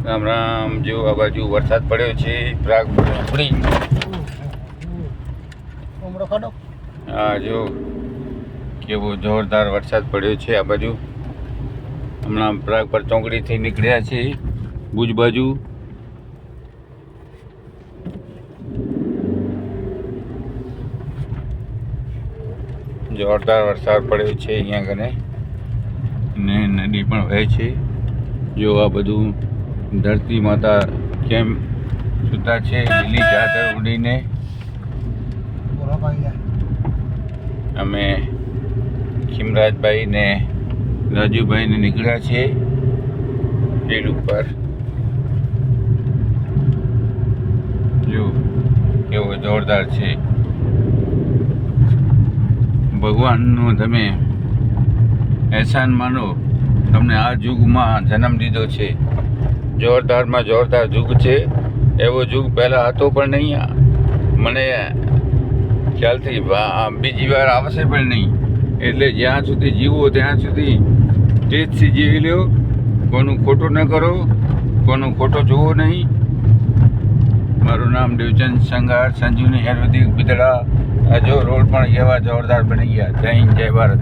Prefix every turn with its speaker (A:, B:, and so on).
A: રામ રામ. જો આ બાજુ વરસાદ પડ્યો છે. પ્રાગ ચોકડી. હા, જો કેવો જોરદાર વરસાદ પડ્યો છે આ બાજુ. હમણાં પ્રાગ પર ચોકડીથી નીકળ્યા છે ભુજ બાજુ. જોરદાર વરસાદ પડ્યો છે અહીંયા કને ને નદી પણ વહે છે. જો આ બધું ધરતી માતા કેમ સૂતા છે લીલી ચાદર ઉડીને. અમે ખીમરાજભાઈ ને રાજુભાઈ ને નીકળ્યા છે ફિલ્ડ ઉપર. જો કેવો જોરદાર છે. ભગવાનનું તમે એહસાન માનો, તમને આ યુગમાં જન્મ દીધો છે. જોરદારમાં જોરદાર યુગ છે. એવો યુગ પહેલાં હતો પણ નહીં. મને ખ્યાલથી બીજી વાર આવશે પણ નહીં. એટલે જ્યાં સુધી જીવો ત્યાં સુધી તેજથી જીવી લ્યો. કોનું ખોટું ન કરો, કોનું ખોટો જોવો નહીં. મારું નામ દેવચંદ સંઘાર, સંજીવની આયુર્વેદિક બિદડા. જો રોડ પણ એવા જોરદાર બની ગયા. જય હિન્દ, જય ભારત.